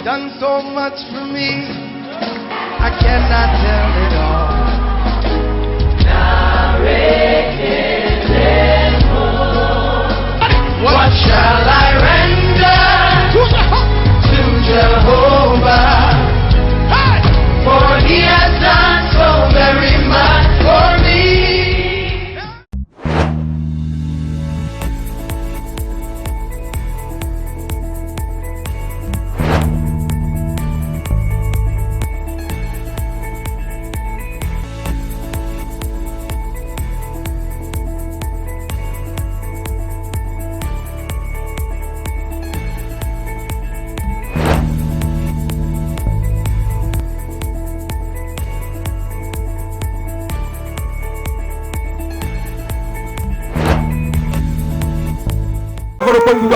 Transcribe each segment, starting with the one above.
done so much for me, I cannot tell it all. What shall I render to Jehovah? For he has done so very much for me.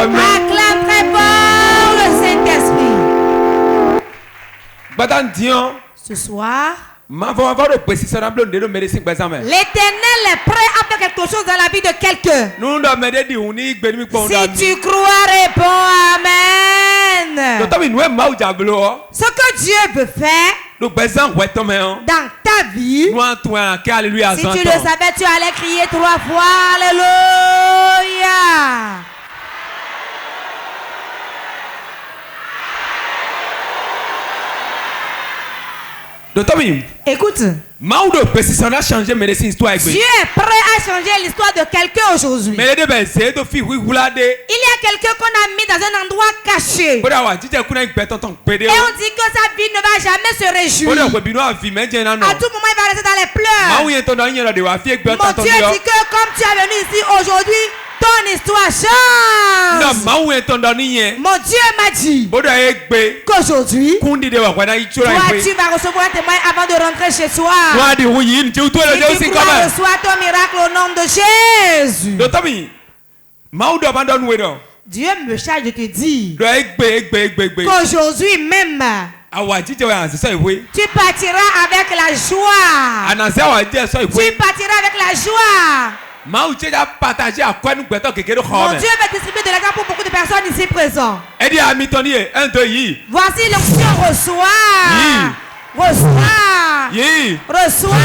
Acclame très fort le Saint-Esprit. Ce soir, l'Éternel est prêt à faire quelque chose dans la vie de quelqu'un. Si tu crois, réponds Amen. Ce que Dieu veut faire dans ta vie, si tu le savais, tu allais crier 3 fois Alléluia. Écoute, Dieu est prêt à changer l'histoire de quelqu'un aujourd'hui. Il y a quelqu'un qu'on a mis dans un endroit caché. Et on dit que sa vie ne va jamais se réjouir. À tout moment, il va rester dans les pleurs. Mon Dieu dit que comme tu es venu ici aujourd'hui, ton histoire change. Mon Dieu m'a dit qu'aujourd'hui, toi tu vas recevoir un témoin avant de rentrer chez toi. Si tu crois, reçois ton miracle au nom de Jésus. Dieu me charge de te dire qu'aujourd'hui même, tu partiras avec la joie. Tu partiras avec la joie. Mon Dieu va distribuer de l'argent pour beaucoup de personnes ici présentes. Voici l'onction, reçois. Reçois. Reçois.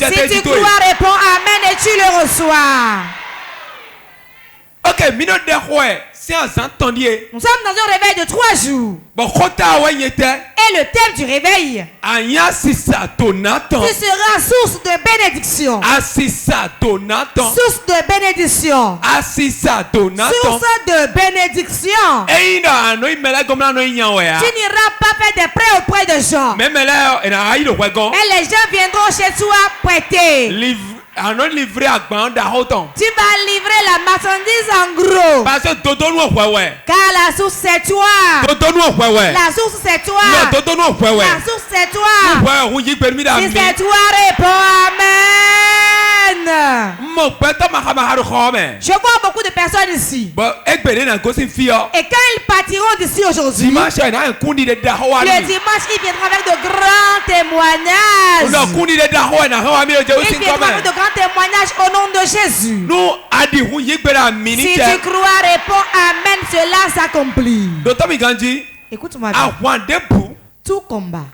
Si tu crois, réponds Amen et tu le reçois. Nous sommes dans un réveil de 3 jours. Et le thème du réveil, tu seras source de bénédiction. Source de bénédiction. Source de bénédiction. Tu n'iras pas faire des prêts auprès de gens. Mais les gens viendront chez toi prêter. Tu vas livrer la marchandise en gros. Car la source c'est toi. La source c'est toi. La source c'est toi. Si c'est toi, réponds Amen. Je vois beaucoup de personnes ici. Et quand ils partiront d'ici aujourd'hui, le dimanche ils viendront avec de grands témoignages. Ils viendront avec de grands témoignages au nom de Jésus. Si tu crois, réponds Amen, cela s'accomplit. Écoute-moi bien. Tout combat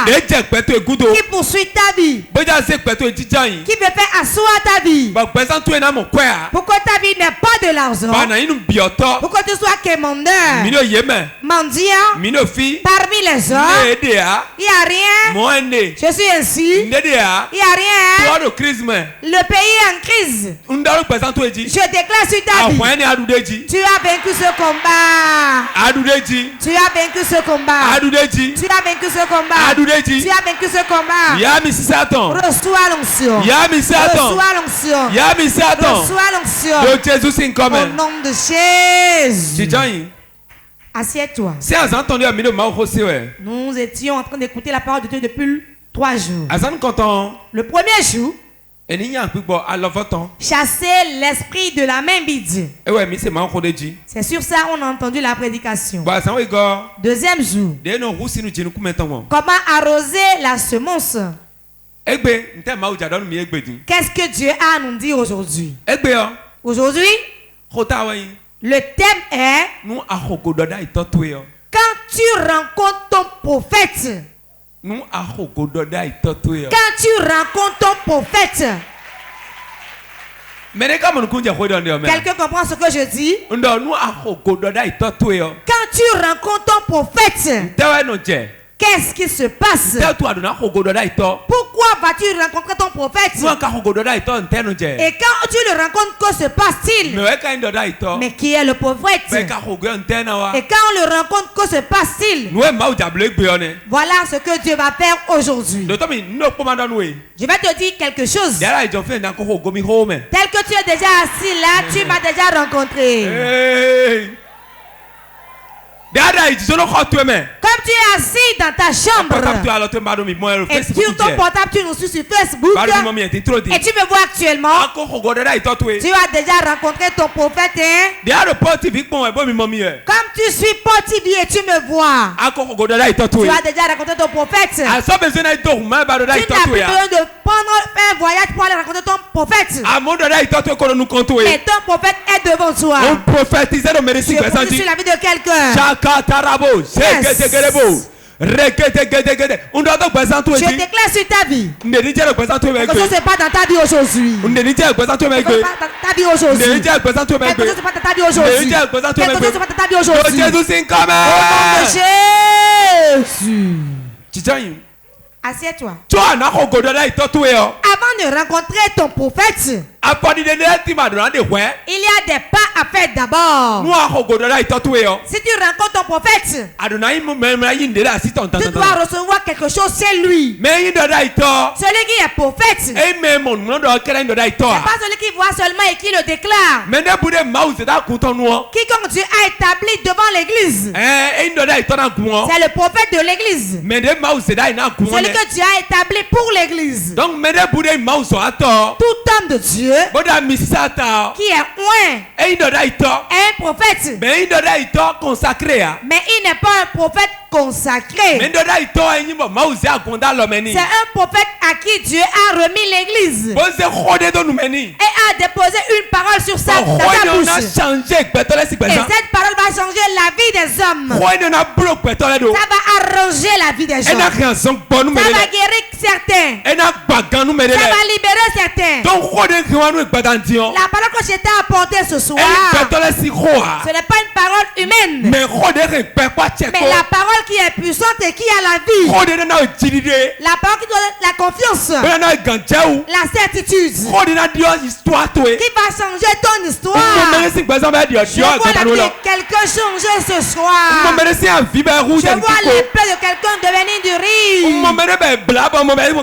qui poursuit ta vie, qui veut faire asseoir ta vie, pourquoi ta vie n'est pas de l'argent, pourquoi tu sois quémandeur, mendiant, parmi les hommes, il n'y a rien, je suis ainsi, il n'y a rien, le pays est en crise, je déclare sur ta vie, tu as vaincu ce combat, tu as vaincu ce combat, tu as vaincu ce combat, tu as vaincu ce combat. Reçois l'onction, reçois l'onction, reçois l'onction au nom de Jésus. Assieds-toi. Nous étions en train d'écouter la parole de Dieu depuis 3 jours. Le premier jour, chasser l'esprit de la main vide. C'est sur ça qu'on a entendu la prédication. Deuxième jour, comment arroser la semence. Qu'est-ce que Dieu a à nous dire aujourd'hui? Aujourd'hui, Le thème est quand tu rencontres ton prophète. Quand tu rencontres ton prophète. Quelqu'un comprend ce que je dis? Quand tu rencontres ton prophète, qu'est-ce qui se passe? Pourquoi vas-tu rencontrer ton prophète? Et quand tu le rencontres, que se passe-t-il? Mais qui est le prophète? Et quand on le rencontre, que se passe-t-il? Voilà ce que Dieu va faire aujourd'hui. Je vais te dire quelque chose. Tel que tu es déjà assis là, tu m'as déjà rencontré. Comme tu es assis dans ta chambre et sur ton portable tu nous suis sur Facebook et tu me vois actuellement, tu as déjà rencontré ton prophète, hein? Comme tu suis Paul TV et tu me vois, tu as déjà rencontré ton prophète. Tu n'as plus besoin de prendre un voyage pour aller rencontrer ton prophète. Et ton prophèète est devant toi. Je prophétise sur la vie de quelqu'un. Je déclare sur ta vie. Quelque chose n'est pas dans ta vie aujourd'hui. Quelque chose n'est pas dans ta vie aujourd'hui. Quelque chose n'est pas dans ta vie aujourd'hui. Quelque chose n'est pas dans ta vie aujourd'hui. Au nom de Jésus. Assieds-toi. Avant de rencontrer ton prophète, il y a des pas à faire d'abord. Si tu rencontres ton prophète, tu dois recevoir quelque chose chez lui. Celui qui est prophète, ce n'est pas celui qui voit seulement et qui le déclare. Quiconque Dieu a établi devant l'église, c'est le prophète de l'église. Celui que Dieu a établi pour l'église. Tout homme de Dieu qui est oint est un prophète. Mais il n'est pas un prophète consacré. C'est un prophète à qui Dieu a remis l'église et a déposé une parole sur sa bouche. Et cette parole va changer la vie des hommes. Ça va arranger la vie des gens. Ça va guérir certains. Ça va libérer certains. La parole que je t'ai apportée ce soir, ce n'est pas une parole humaine, mais la parole qui est puissante et qui a la vie. La parole qui donne la confiance, la certitude, qui va changer ton histoire. Je vois quelqu'un changer ce soir. Je vois les plaies de quelqu'un devenir du riz.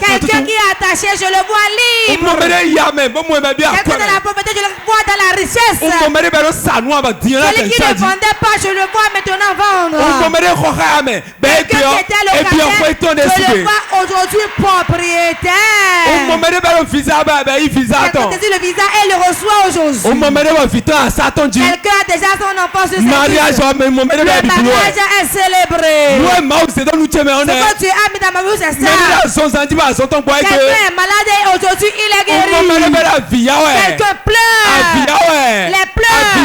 Quelqu'un qui est attaché, je le vois libre. Quelqu'un de la pauvreté, je le vois dans la richesse. Celui qui ne vendait pas, je le vois maintenant vendre. Quelqu'un qui était locataire, je le vois aujourd'hui propriétaire. Quelqu'un qui dit le visa et le reçoit aujourd'hui. Quelqu'un a déjà son enfant sur sa vie. Le mariage est célébré. Ce que tu as mis dans ma vie, c'est ça. Quelqu'un est malade et aujourd'hui il est guéri. Quelqu'un pleure. Les pleurs.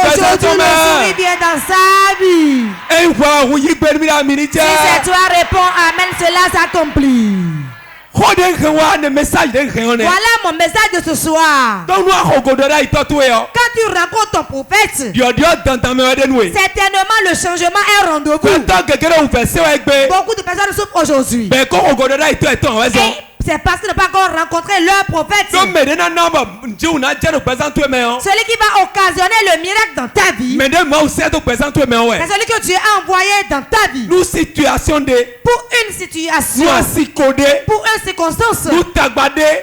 Aujourd'hui le sourire vient dans sa vie. Si c'est toi, réponds amen, cela s'accomplit. Voilà mon message de ce soir. Quand tu rencontres ton prophète, certainement le changement est rendez-vous. Beaucoup de personnes souffrent aujourd'hui. C'est parce qu'ils n'ont pas encore rencontré leur prophète. Celui qui va occasionner le miracle dans ta vie. C'est celui que Dieu a envoyé dans ta vie. Pour une situation. Pour une circonstance.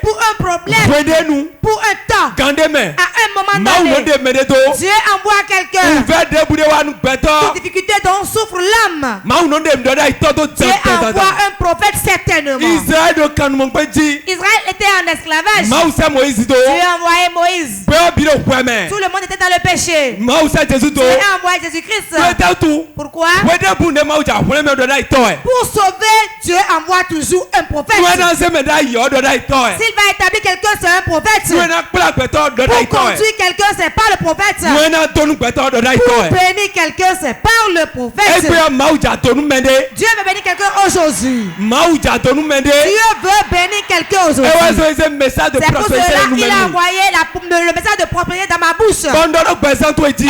Pour un problème. Pour un temps. À un moment donné. Dieu envoie quelqu'un. Toute difficulté dont souffre l'âme. Dieu envoie un prophète certainement. Israël était en esclavage. Dieu a envoyé Moïse. Tout le monde était dans le péché. Dieu a envoyé Jésus-Christ. Pourquoi? Pour sauver, Dieu Dieu envoie toujours un prophète. S'il va établir quelqu'un, c'est un prophète. Pour conduire quelqu'un, c'est pas le prophète. Pour bénir quelqu'un, c'est par le prophète. Dieu veut bénir quelqu'un aujourd'hui. Dieu veut bénir quelqu'un aujourd'hui. C'est pour cela qu'il a envoyé le message de prospérité dans ma bouche. Et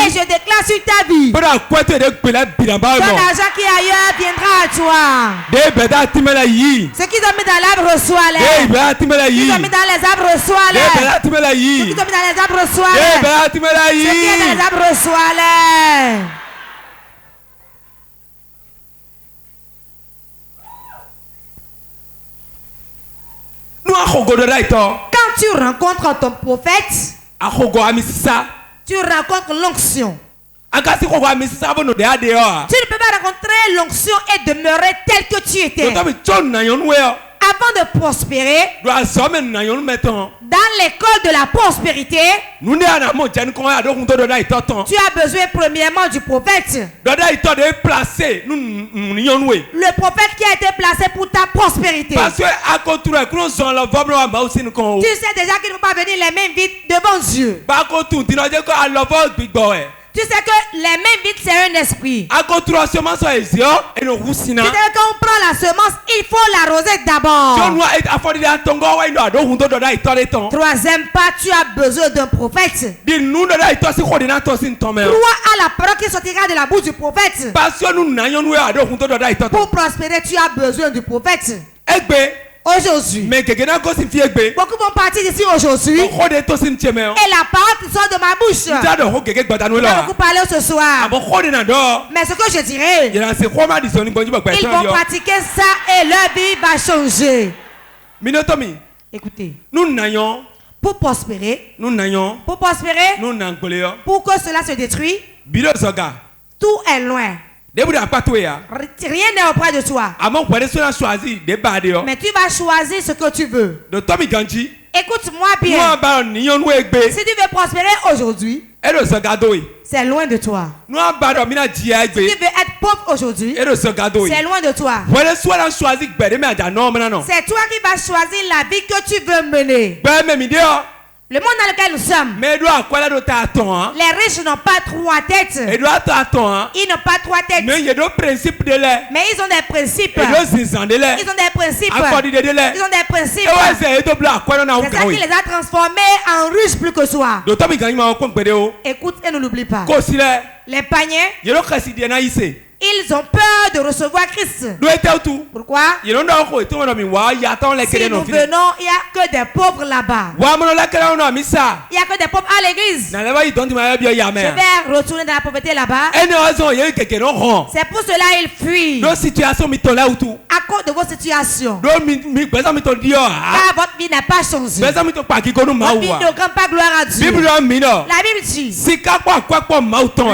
je déclare sur ta vie. Ton argent qui est ailleurs viendra à toi. Ceux qui ont mis dans l'arbre reçoivent-les. Ceux qui ont mis dans les arbres reçoivent-les. Ceux qui ont mis dans les arbres reçoivent-les. Ceux qui ont mis dans les arbres reçoivent-les. Quand tu rencontres ton prophète, tu rencontres l'onction. Tu ne peux pas rencontrer l'onction et demeurer tel que tu étais. Avant de prospérer, dans l'école de la prospérité, tu as besoin premièrement du prophète. Le prophète qui a été placé pour ta prospérité. Tu sais déjà qu'il ne peut pas venir les mains vides devant Dieu. Tu sais que les mains vides, c'est un esprit. Tu sais que quand on prend la semence, il faut l'arroser d'abord. Troisième pas, tu as besoin d'un prophète. Crois à la parole qui sortira de la bouche du prophète. Pour prospérer, tu as besoin du prophète. Aujourd'hui, beaucoup vont partir d'ici aujourd'hui. Et la parole qui sort de ma bouche, on va beaucoup parler ce soir. Mais ce que je dirais, ils vont pratiquer ça et leur vie va changer. Écoutez, pour prospérer, pour que cela se détruise, tout est loin. Rien n'est auprès de toi. Mais tu vas choisir ce que tu veux. Écoute-moi bien. Si tu veux prospérer aujourd'hui, c'est loin de toi. Si tu veux être pauvre aujourd'hui, c'est loin de toi. C'est toi qui vas choisir la vie que tu veux mener. Le monde dans lequel nous sommes, les riches n'ont pas trois têtes. Ils n'ont pas trois têtes. Mais ils ont des principes. Ils ont des principes. Ils ont des principes. C'est ça qui les a transformés en riches plus que soi. Écoute et ne l'oublie pas. Les païens, ils ont peur de recevoir Christ. Pourquoi? Si nous venons, il n'y a que des pauvres là-bas. Il n'y a que des pauvres à l'église. Je vais retourner dans la pauvreté là-bas. C'est pour cela qu'ils fuient. À cause de vos situations. Car votre vie n'est pas changée. Votre vie ne rend pas gloire à Dieu. La Bible dit,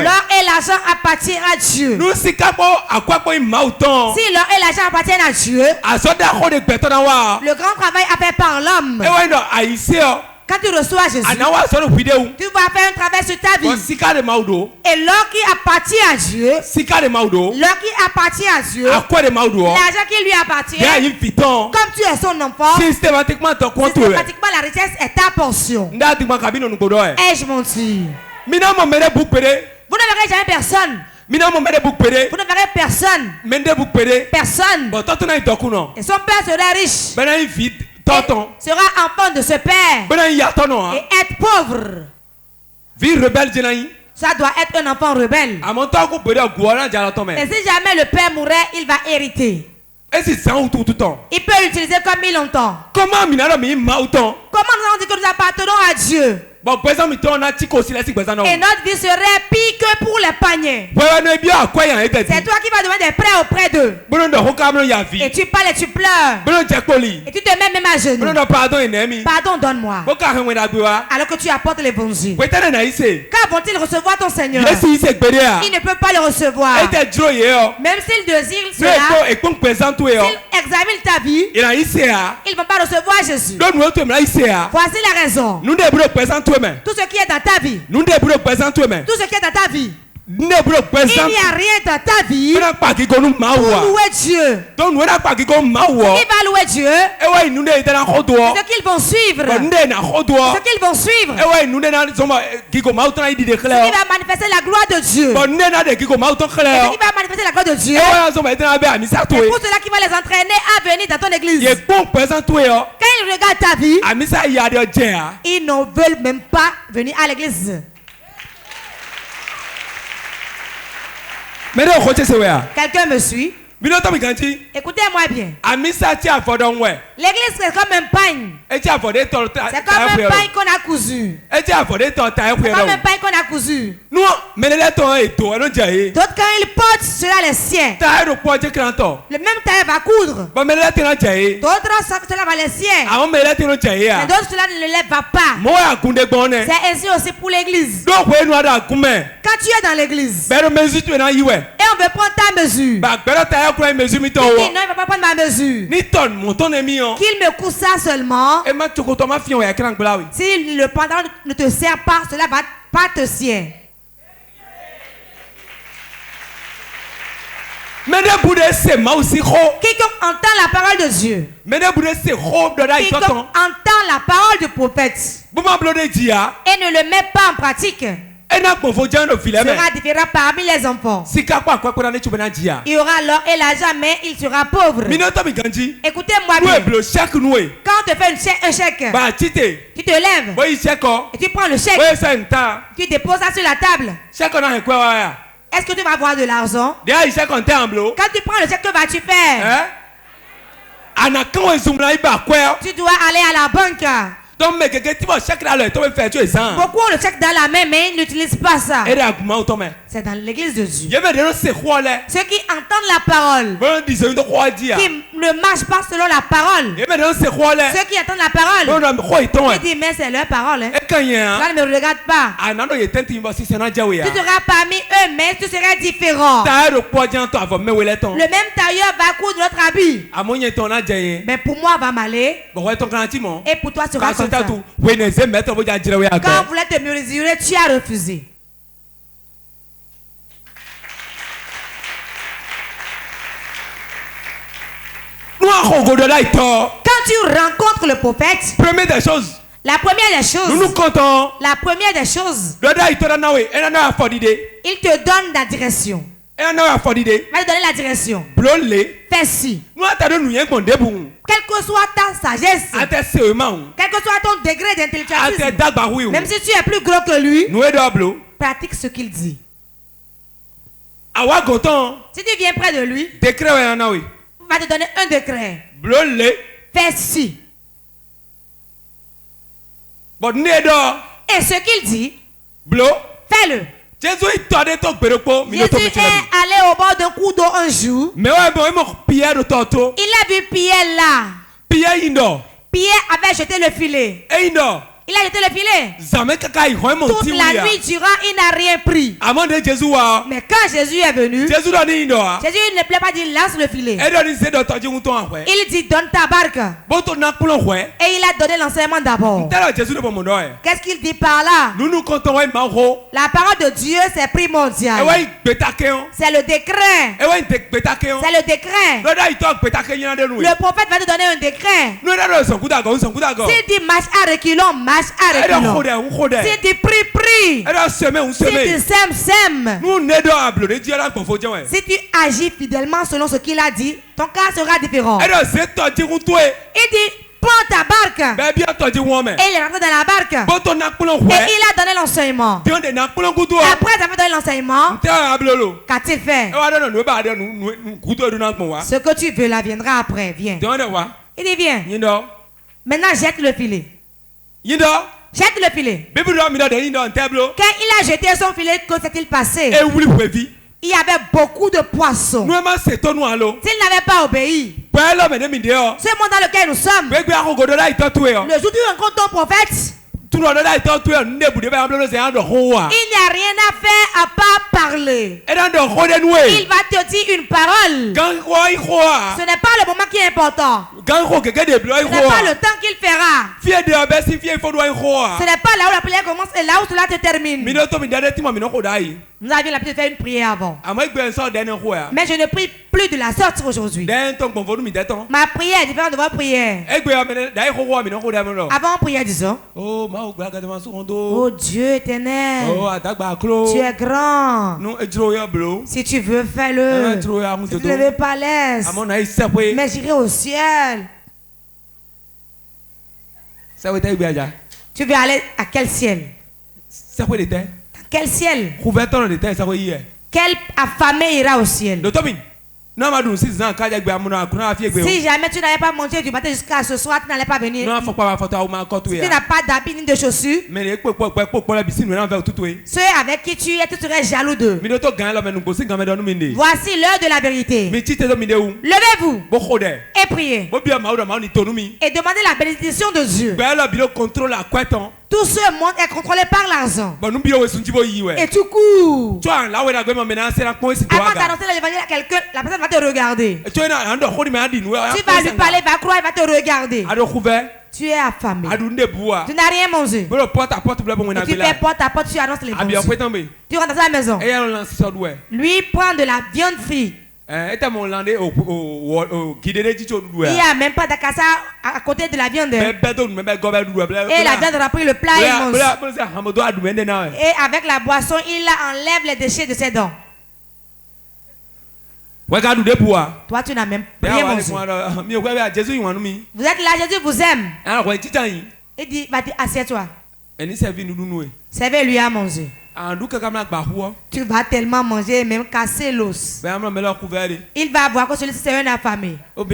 l'or et l'argent appartiennent à Dieu. Si l'or et l'argent appartiennent à Dieu, le grand travail a fait par l'homme. Quand tu reçois Jésus, tu vas faire un travail sur ta vie. Et l'or qui appartient à Dieu, l'argent qui lui appartient, comme tu es son enfant, systématiquement la richesse est ta portion. Ai-je menti? Vous ne verrez jamais personne. Vous ne verrez personne. Et son père sera riche. Sera enfant de ce père. Et être pauvre. Ça doit être un enfant rebelle. Et si jamais le père mourait, il va hériter. Il peut l'utiliser comme il l'entend. Comment nous allons dire que nous appartenons à Dieu? Et notre vie serait pire que pour les païens. C'est toi qui vas demander des prêts auprès d'eux. Et tu parles et tu pleures. Et tu te mets même à genoux. Pardon, donne-moi. Alors que tu apportes l'évangile. Quand vont-ils recevoir ton Seigneur? Ils ne peuvent pas le recevoir. Même s'ils désirent cela, s'ils examinent ta vie, ils ne vont pas recevoir Jésus. Voici la raison. Tout ce qui est dans ta vie, tout ce qui est dans ta vie, Il n'y a rien dans ta vie pour louer Dieu. Qui va louer Dieu? Ceux qu'ils vont suivre. Ceux qu'ils vont suivre. Qui va manifester la gloire de Dieu. Qui va manifester la gloire de Dieu. C'est pour cela qu'il va les entraîner à venir dans ton église. Quand ils regardent ta vie, ils ne veulent même pas venir à l'église. Quelqu'un me suit? Écoutez-moi bien. L'église c'est comme un pain. C'est comme un pain qu'on a cousu. C'est comme un pain qu'on a cousu. D'autres quand ils portent, cela les siens. Le même tailleur va coudre. D'autres cela va les siens. Mais d'autres cela ne le lève pas. C'est ainsi aussi pour l'église. Quand tu es dans l'église et on veut prendre ta mesure, il dit non, il ne va pas prendre ma mesure. Qu'il me coûte ça seulement. Si le pantalon ne te sert pas, cela va pas te sier. Quiconque entend la parole de Dieu, quiconque entend la parole du prophète et ne le met pas en pratique, sera différent parmi les enfants. Il y aura l'or et l'argent, mais il sera pauvre. Écoutez-moi bien. Quand on te fait un chèque, tu te lèves et tu prends le chèque, tu déposes ça sur la table. Est-ce que tu vas avoir de l'argent? Quand tu prends le chèque, que vas-tu faire? Tu dois aller à la banque. Beaucoup ont le chèque dans la main, mais ils n'utilisent pas ça. C'est dans l'église de Dieu. Ceux qui entendent la parole, qui ne marchent pas selon la parole, ceux qui entendent la parole, qui disent mais c'est leur parole. Ça ne me regarde pas. Tu seras parmi eux, mais tu seras différent. Le même tailleur va coudre notre habit, mais pour moi va m'aller, et pour toi sera comme ça. Quand vous voulez te mesurer, tu as refusé. Quand tu rencontres le prophète, la première des choses, il te donne la direction. Il va te donner la direction. Fais ci. Quelle que soit ta sagesse, quel que soit ton degré d'intellectualisme, même si tu es plus gros que lui, pratique ce qu'il dit. Si tu viens près de lui, il va te donner un décret. Fais ci. Et ce qu'il dit, fais-le. Jésus est allé au bord d'un cours d'eau un jour. Il a vu Pierre là. Pierre avait jeté le filet. Il a jeté le filet. Toute la nuit durant, il n'a rien pris. Mais quand Jésus est venu, Jésus ne plaît pas dire lance le filet. Il dit donne ta barque. Et il a donné l'enseignement d'abord. Qu'est-ce qu'il dit par là? La parole de Dieu c'est primordial. C'est le décret. C'est le décret. Le prophète va te donner un décret. S'il dit marche à reculons, marche à reculons. S'il dit prie. S'il dit sème. Si tu agis fidèlement selon ce qu'il a dit, ton cas sera différent. Il dit prends ta barque. Et il est rentré dans la barque. Et il a donné l'enseignement. Après avoir donné l'enseignement, qu'a-t-il fait? Ce que tu veux là viendra après. Viens. Il dit viens. Maintenant jette le filet. Jette le filet. Quand il a jeté son filet, que s'est-il passé? Il y avait beaucoup de poissons. S'il n'avait pas obéi, ce monde dans lequel nous sommes, le jour où tu rencontres ton prophète, il n'y a rien à faire à part parler. Il va te dire une parole. Ce n'est pas le moment qui est important. Ce n'est pas le temps qu'il fera. Ce n'est pas là où la prière commence et là où cela te termine. Nous avions l'habitude de faire une prière avant. Mais je ne prie plus de la sorte aujourd'hui. Ma prière est différente de votre prière. Avant, on priait disant: oh Dieu éternel, tu es grand. Si tu veux, fais-le. Si tu ne veux pas, laisse. Mais j'irai au ciel. Tu veux aller à quel ciel? Quel ciel? Quel affamé ira au ciel? Si jamais tu n'avais pas mangé du matin jusqu'à ce soir, tu n'allais pas venir. Si tu n'as pas d'habits ni de chaussures, ceux avec qui tu es, tu serais jaloux d'eux. Voici l'heure de la vérité. Levez-vous et priez. Et demandez la bénédiction de Dieu. Tout ce monde est contrôlé par l'argent. Et tout court. Avant d'annoncer l'évangile à quelqu'un, la personne va te regarder. Tu vas lui parler, il va croire, il va te regarder. Tu es affamé. Tu n'as rien mangé. Et tu fais porte à porte, tu annonces l'évangile. Tu rentres dans la maison. Lui prend de la viande frite. Il n'y a même pas d'acassa à côté de la viande. Et la viande a pris le plat et mange. Et avec la boisson, il enlève les déchets de ses dents. Toi, tu n'as même rien mangé. Vous êtes là, Jésus vous aime. Il dit, assieds-toi. Servez-lui à manger. Tu vas tellement manger, même casser l'os. Il va voir que celui-ci c'est un affamé. Il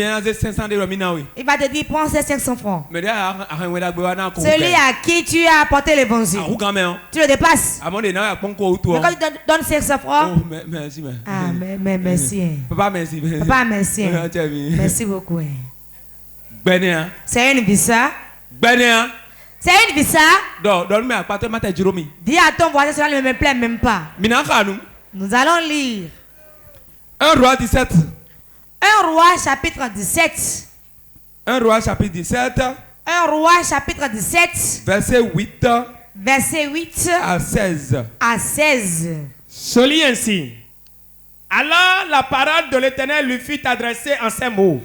va te dire, prends ces 500 francs. Celui à qui tu as apporté l'évangile, tu le dépasses. Mais quand tu donnes 500 francs, merci. Papa, merci. Merci beaucoup. C'est une vie ça. C'est une vie ça. Dis à ton voisin, cela ne me plaît même pas. Nous allons lire 1 Roi 17. 1 Roi chapitre 17. 1 Roi chapitre 17. 1 Roi chapitre 17. Verset 8. Verset 8 à 16. À 16. Se lit ainsi. Alors la parole de l'Éternel lui fut adressée en ces mots.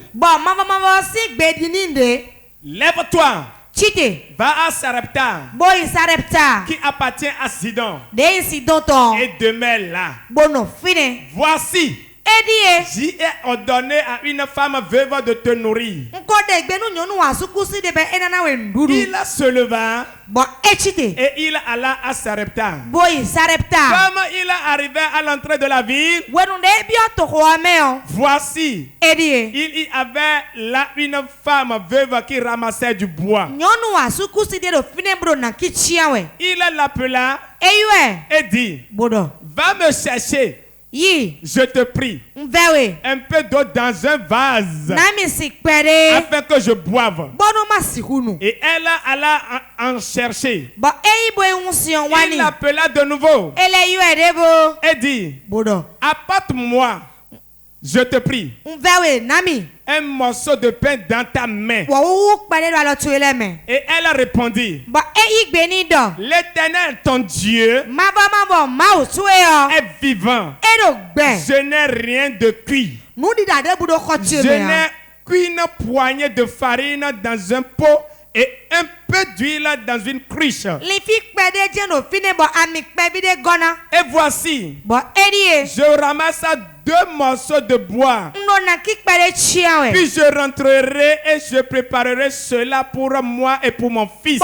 Lève-toi. Va à Sarepta, qui appartient à Sidon, et demeure là. Voici, j'y ai ordonné à une femme veuve de te nourrir. Il se leva et il alla à Sarepta. Comme il arrivait à l'entrée de la ville, voici, il y avait là une femme veuve qui ramassait du bois. Il l'appela et dit, va me chercher, je te prie, un peu d'eau dans un vase afin que je boive. Et elle alla en chercher. Il l'appela de nouveau et dit, apporte-moi, je te prie, un morceau de pain dans ta main. Et elle répondit, l'Éternel ton Dieu est vivant. Je n'ai rien de cuit. Je n'ai qu'une poignée de farine dans un pot et un peu d'huile dans une cruche. Et voici, je ramassa 2 morceaux de bois. Puis je rentrerai et je préparerai cela pour moi et pour mon fils.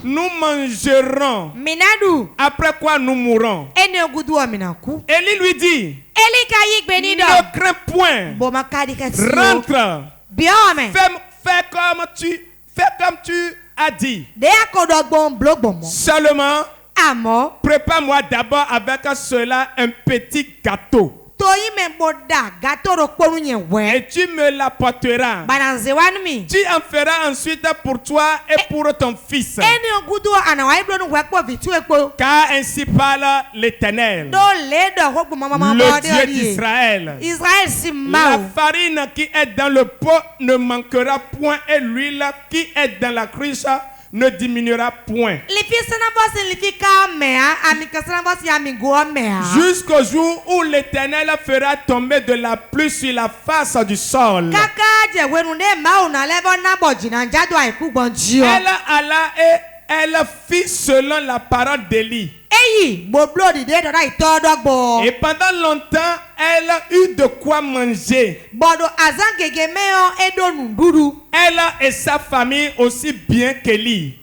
Nous mangerons. Après quoi nous mourrons. Élie lui dit, ne crains point. Rentre. Fais comme tu as dit. Seulement, prépare-moi d'abord avec cela un petit gâteau. Et tu me l'apporteras. Tu en feras ensuite pour toi et pour ton fils. Car ainsi parle l'Éternel, le Dieu d'Israël. La farine qui est dans le pot ne manquera point et l'huile qui est dans la cruche ne diminuera point. Jusqu'au jour où l'Éternel fera tomber de la pluie sur la face du sol. Elle alla et elle fit selon la parole d'Élie. Et pendant longtemps, elle eut de quoi manger. Elle et sa famille aussi bien qu'Élie.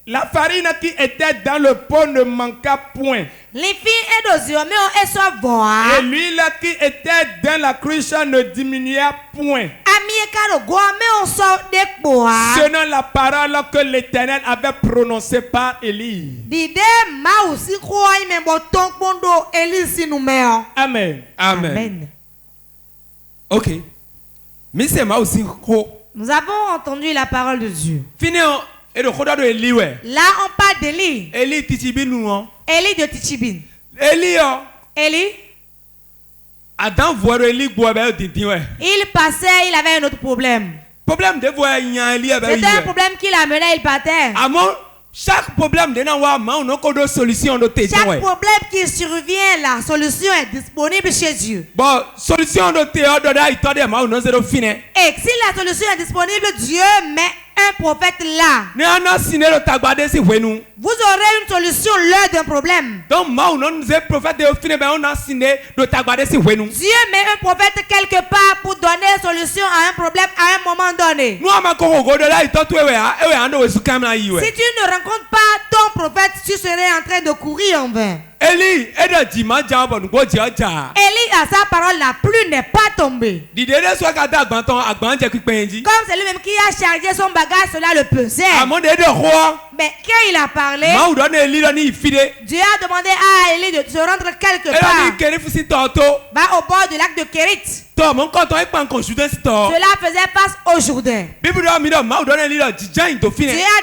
La farine qui était dans le pot ne manqua point. Et l'huile qui était dans la cruche ne diminua point. Selon la parole que l'Éternel avait prononcée par Élie. Amen. Amen. Ok. Nous avons entendu la parole de Dieu. Là, on parle d'Élie. Élie de Tichibin. Élie. Adam voit Élie boire. Il passait, il avait un autre problème. C'était un problème qu'il amenait, il partait. Chaque problème qui survient, la solution est disponible chez Dieu. Bon, solution de théâtre. Et si la solution est disponible, Dieu met un prophète là. Vous aurez une solution l'heure d'un problème. Dieu met un prophète quelque part pour donner une solution à un problème à un moment donné. Si tu ne rencontres pas ton prophète, tu serais en train de courir en vain. Élie à sa parole, la pluie n'est pas tombée. Comme c'est lui-même qui a chargé son bagage, cela le pesait. Mais quand il a parlé, Dieu a demandé à Élie de se rendre quelque part. Va au bord du lac de Kérit. Cela faisait face au Jourdain. Dieu a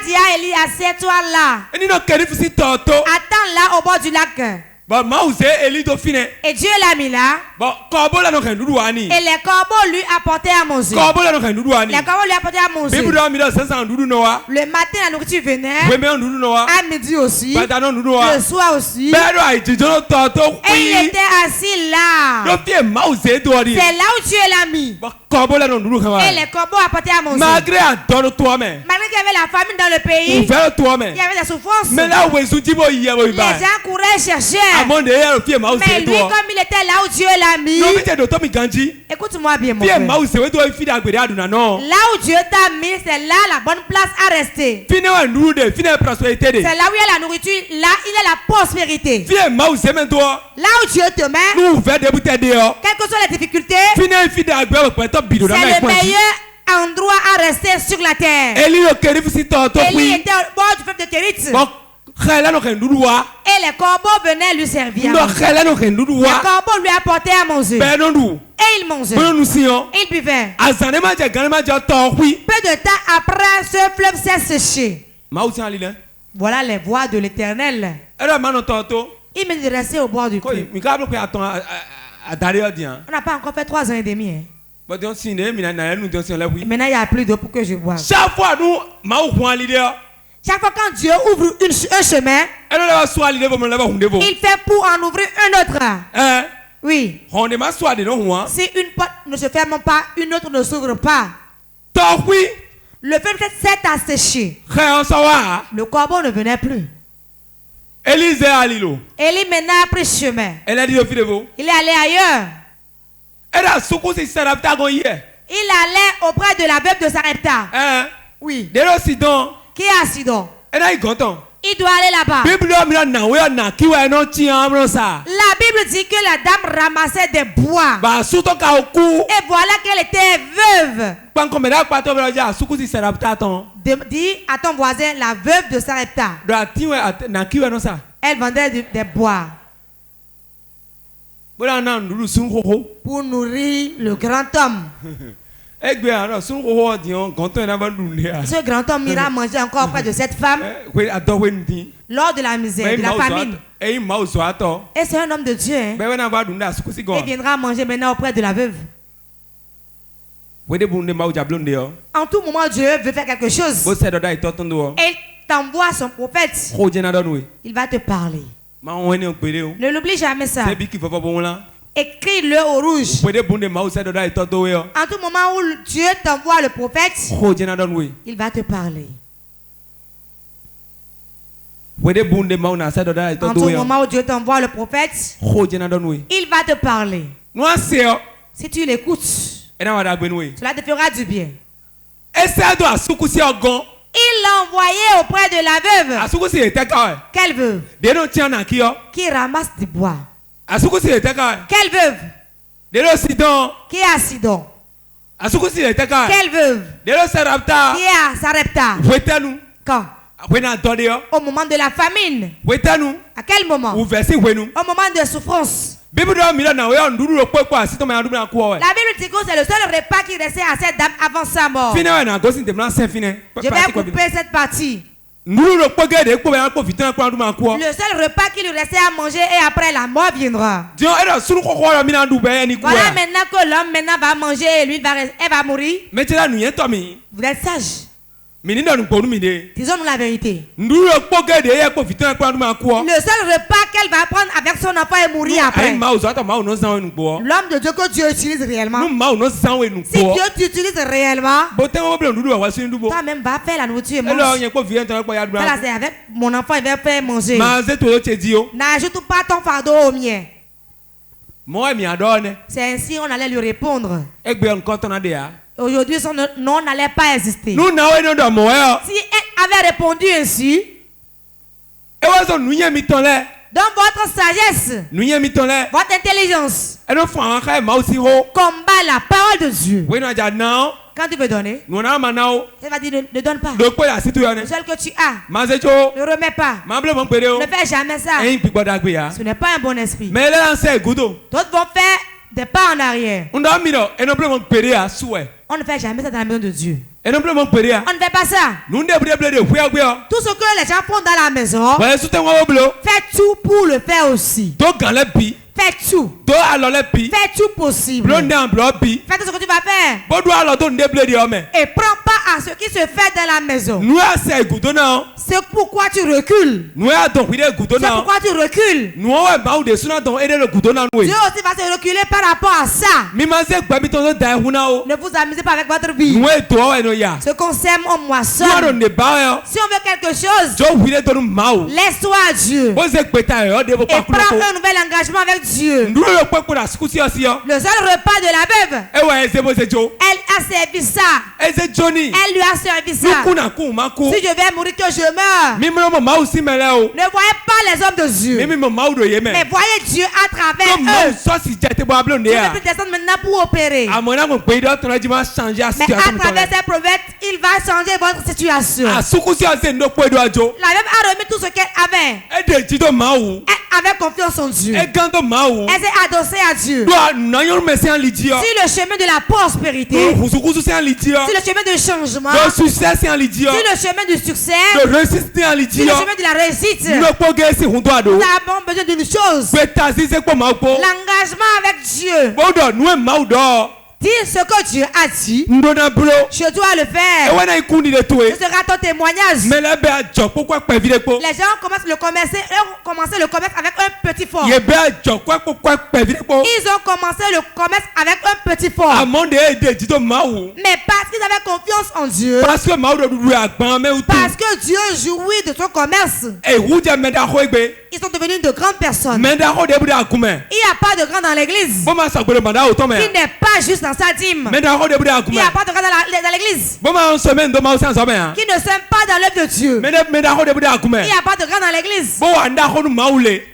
dit à Élie, assieds-toi là. Attends là au bord du lac. Et Dieu l'a mis là. Et les corbeaux lui apportaient à manger. Les corbeaux lui apportaient à manger. Le matin, la nourriture venait. À midi aussi. Le soir aussi. Et il était assis là. C'est là où Dieu l'a mis. Et les corbeaux apportaient à manger. Malgré qu'il y avait la famine dans le pays, il y avait des souffrances. Les gens couraient chercher. Mais lui, comme il était là où Dieu l'a mis, écoute-moi bien, mon frère. Là où Dieu t'a mis, c'est là la bonne place à rester. C'est là où il y a la nourriture, là il y a la prospérité. Là où Dieu te met, quelles que soient les difficultés, c'est le meilleur endroit à rester sur la terre. Élie était au bord du fleuve de Kérit. Et les corbeaux venaient lui servir. Les corbeaux lui apportaient à manger. Et il mangeait. Il buvait. Peu de temps après, ce fleuve s'est séché. Voilà les voies de l'Éternel. Il me dit de rester au bord du fleuve. On n'a pas encore fait 3 ans et demi. Maintenant, il n'y a plus d'eau pour que je boive. Chaque fois quand Dieu ouvre un chemin, il fait pour en ouvrir un autre. Oui. Si une porte ne se ferme pas, une autre ne s'ouvre pas. Le feu s'est asséché. Le corbeau ne venait plus. Élie maintenant a pris chemin. Il est allé ailleurs. Il allait auprès de la veuve de Sarepta. Oui. Qui est à Sidon? Il doit aller là-bas. La Bible dit que la dame ramassait des bois. Et voilà qu'elle était veuve. Dis à ton voisin, la veuve de Sarepta. Elle vendait des bois pour nourrir le grand homme. Ce grand homme ira manger encore auprès de cette femme lors de la misère, de la famine. Et c'est un homme de Dieu. Il viendra manger maintenant auprès de la veuve. En tout moment, Dieu veut faire quelque chose. Et il t'envoie son prophète. Il va te parler. Ne l'oublie jamais ça. Écris-le au rouge. En tout moment où Dieu t'envoie le prophète, il va te parler. En tout moment où Dieu t'envoie le prophète, il va te parler. Si tu l'écoutes, cela te fera du bien. Il l'a envoyé auprès de la veuve. Quelle veuve? Qui ramasse du bois. Quelle veuve? Qui est à Sidon. Quelle veuve? Qui est à Sarepta. Quand? Au moment de la famine. À quel moment? Au moment de souffrance. La Bible dit que c'est le seul repas qui restait à cette dame avant sa mort. Je vais couper cette partie. Le seul repas qui lui restait à manger et après la mort viendra. Voilà maintenant que l'homme va manger et lui elle va mourir. Vous êtes sage. Disons-nous la vérité. Le seul repas qu'elle va prendre avec son enfant et mourir après. L'homme de Dieu que Dieu utilise réellement. Si Dieu t'utilise réellement, toi-même va faire la nourriture et mange. Voilà, c'est avec mon enfant, il va faire manger. N'ajoute pas ton fardeau au mien. C'est ainsi on allait lui répondre. Aujourd'hui, son nom n'allait pas exister. Si elle avait répondu ainsi, dans votre sagesse, votre intelligence, combat la parole de Dieu. Quand tu veux donner, elle va dire ne donne pas. Le seul que tu as, ne remets pas. Ne fais jamais ça. Ce n'est pas un bon esprit. D'autres vont faire des pas en arrière. On ne fait jamais ça dans la maison de Dieu. On ne fait pas ça. Tout ce que les gens font dans la maison, fais tout pour le faire aussi. Fais tout. Fais tout possible. Fais tout ce que tu vas faire. Et prends pas à ce qui se fait dans la maison. C'est pourquoi tu recules. C'est pourquoi tu recules. Dieu aussi va se reculer par rapport à ça. Ne vous amusez pas avec votre vie. Ce qu'on sème, on moissonne. Si on veut quelque chose, laisse-toi à Dieu. Et prends un nouvel engagement avec Dieu. Le seul repas de la veuve, elle a servi ça. Elle lui a servi ça. Si je vais mourir, que je meurs. Ne voyez pas les hommes de Dieu, mais voyez Dieu à travers eux. Je ne vais plus descendre maintenant pour opérer. Mais à travers ces prophètes, il va changer votre situation. La veuve a remis tout ce qu'elle avait. Elle avait confiance en Dieu. Elle s'est adossée à Dieu. Si le chemin de la prospérité, si le chemin du changement, si le chemin du succès, si le chemin de la réussite, nous avons besoin d'une chose: l'engagement avec Dieu. Dis ce que Dieu a dit. Je dois le faire. Ce sera ton témoignage. Les gens commencent le commerce avec un petit fort. Ils ont commencé le commerce avec un petit fort. Mais parce qu'ils avaient confiance en Dieu, parce que Dieu jouit de son commerce, ils sont devenus de grandes personnes. Il n'y a pas de grand dans l'église qui n'est pas juste dans sa dîme. Il n'y a pas de grand dans l'église qui ne s'aime pas dans l'œuvre de Dieu. Il n'y a pas de grand dans l'église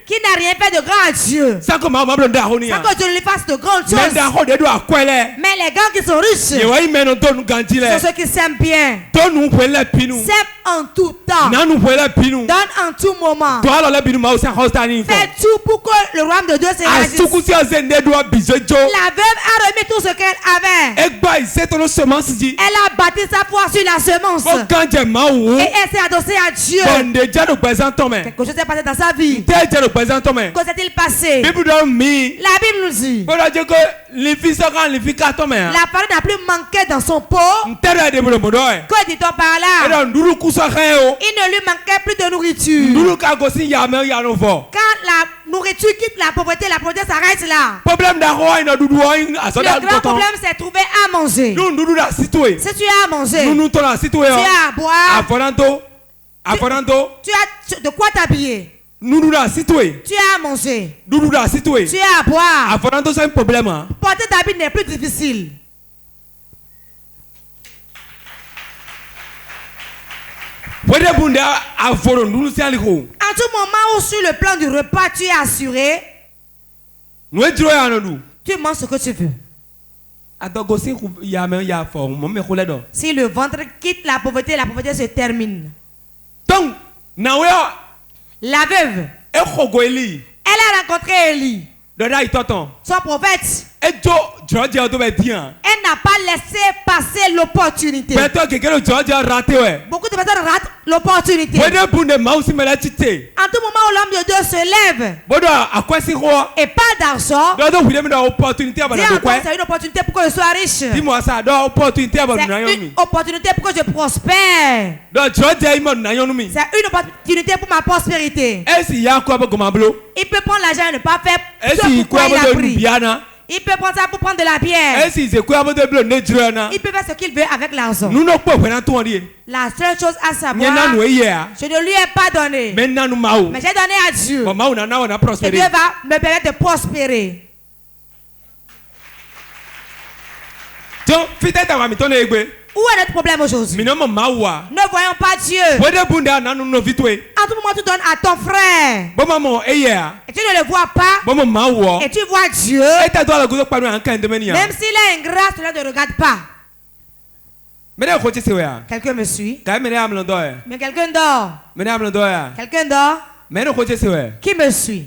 qui n'a rien fait de grand à Dieu, sans que Dieu lui fasse de grandes choses. Mais les gars qui sont riches sont ceux qui s'aiment bien, s'aiment en tout temps, donnent en tout moment. Fais tout pour que le royaume de Dieu s'élargisse. La veuve a remis tout ce qu'elle avait. Elle a bâti sa foi sur la semence. Et elle s'est adossée à Dieu. Quelque chose s'est passé dans sa vie. Que s'est-il passé? La Bible nous dit. La farine n'a plus manqué dans son pot. Que dit-on par là? Il ne lui manquait plus de nourriture. Quand la nourriture quitte la pauvreté s'arrête là. Le grand problème c'est trouver à manger. Si tu as à manger, tu as à boire, tu as de quoi t'habiller. Tu as à manger, tu as à boire. Porter d'habits n'est plus difficile. En tout moment où sur le plan du repas tu es assuré, tu manges ce que tu veux. Si le ventre quitte la pauvreté se termine. Donc, la veuve, elle a rencontré Élie, son prophète. Elle n'a pas laissé passer l'opportunité. Beaucoup de personnes ratent l'opportunité. En tout moment où l'homme de Dieu se lève et pas d'argent, c'est une opportunité pour que je sois riche. C'est une opportunité pour que je prospère. C'est une opportunité pour ma prospérité. Il peut prendre l'argent et ne pas faire ce pourquoi il a pris. Il peut prendre ça pour prendre de la bière. Il peut faire ce qu'il veut avec l'argent. La seule chose à savoir, je ne lui ai pas donné, mais j'ai donné à Dieu. Et Dieu va me permettre de prospérer. Où est notre problème aujourd'hui? Ne voyons pas Dieu. À tout moment tu donnes à ton frère et tu ne le vois pas et tu vois Dieu. Même s'il est ingrat, cela ne regarde pas. Quelqu'un me suit? Mais quelqu'un dort. Quelqu'un dort? Qui me suit?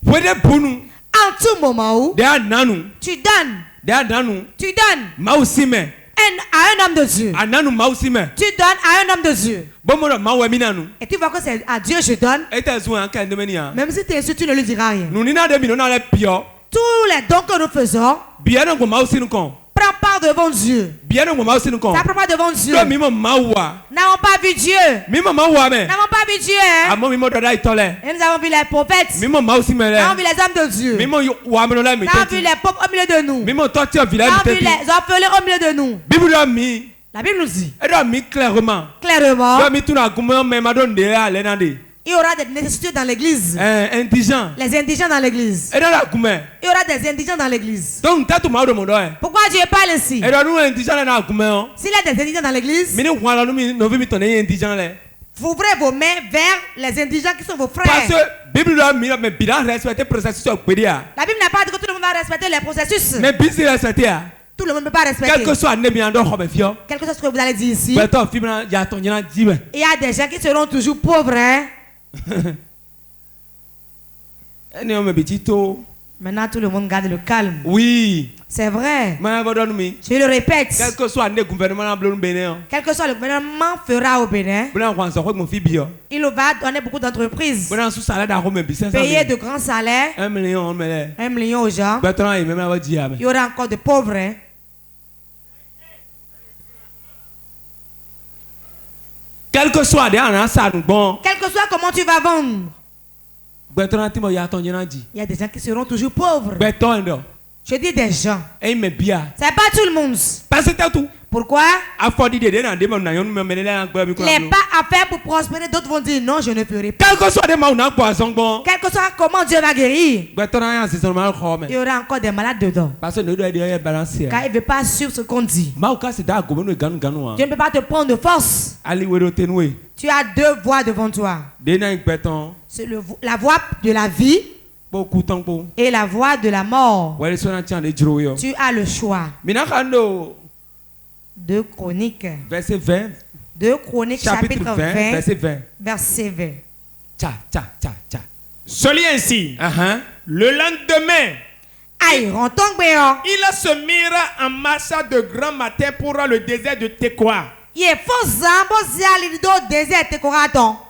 En tout moment où tu donnes à un homme de Dieu. Tu donnes à un homme de Dieu. Et tu vois que c'est à Dieu je donne. Même si tu es sûr, tu ne lui diras rien. Tous les dons que nous faisons, prends part devant Dieu. Ça prend part devant Dieu. N'avons pas vu Dieu. N'avons pas vu Dieu. Et nous avons vu les prophètes. Nous avons vu les hommes de Dieu. Nous avons vu les pauvres au milieu de nous. Nous avons vu les orphelins au milieu de nous. La Bible nous dit clairement, il y aura des nécessités dans l'église. Les indigents dans l'église. Il y aura des indigents dans l'église. Pourquoi Dieu parle ainsi? S'il y a des indigents dans l'église, vous ouvrez vos mains vers les indigents qui sont vos frères. Parce que la Bible n'a pas dit que tout le monde va respecter les processus. Mais tout le monde ne peut pas respecter. Quel que soit ce que vous allez dire ici, il y a des gens qui seront toujours pauvres. Hein? Maintenant, tout le monde garde le calme. Oui. C'est vrai. Je le répète. Quel que soit le gouvernement fera au Bénin, il va donner beaucoup d'entreprises. Payer de grands salaires. 1 million aux gens. Il y aura encore de pauvres. Hein? Quel que soit comment tu vas vendre, il y a des gens qui seront toujours pauvres. Je dis des gens. C'est pas tout le monde. Pourquoi? Les pas à faire pour prospérer, d'autres vont dire non, je ne ferai pas. Quel que soit comment Dieu va guérir, il y aura encore des malades dedans. Car il ne veut pas suivre ce qu'on dit. Dieu ne peut pas te prendre de force. Tu as 2 voies devant toi. C'est la voie de la vie et la voie de la mort. Tu as le choix. 2 Chroniques. Verset 20. 2 Chroniques chapitre 20. Verset 20. Celui ainsi. Le lendemain, ils se mirent en marche de grand matin pour le désert de Tekoa.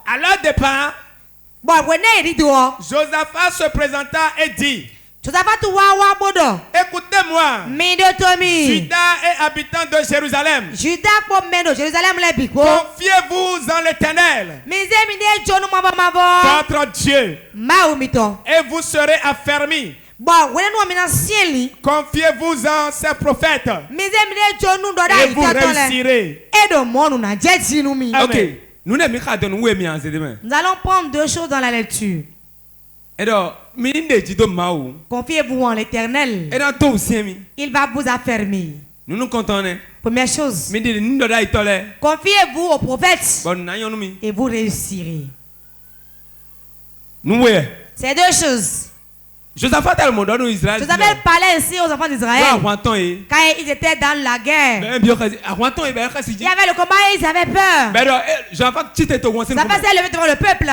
À leur départ, Josaphat se présenta et dit, écoutez-moi, Judas est habitant de Jérusalem. Confiez-vous en l'Éternel, votre Dieu, et vous serez affermis. Confiez-vous en ces prophètes, et vous réussirez. Ok, nous allons prendre deux choses dans la lecture. Confiez-vous en l'Éternel. Il va vous affermir. Première chose. Confiez-vous aux prophètes et vous réussirez. C'est deux choses. Josaphat parlait ainsi aux enfants d'Israël quand ils étaient dans la guerre. Il y avait le combat et ils avaient peur. Josaphat s'est levé devant le peuple.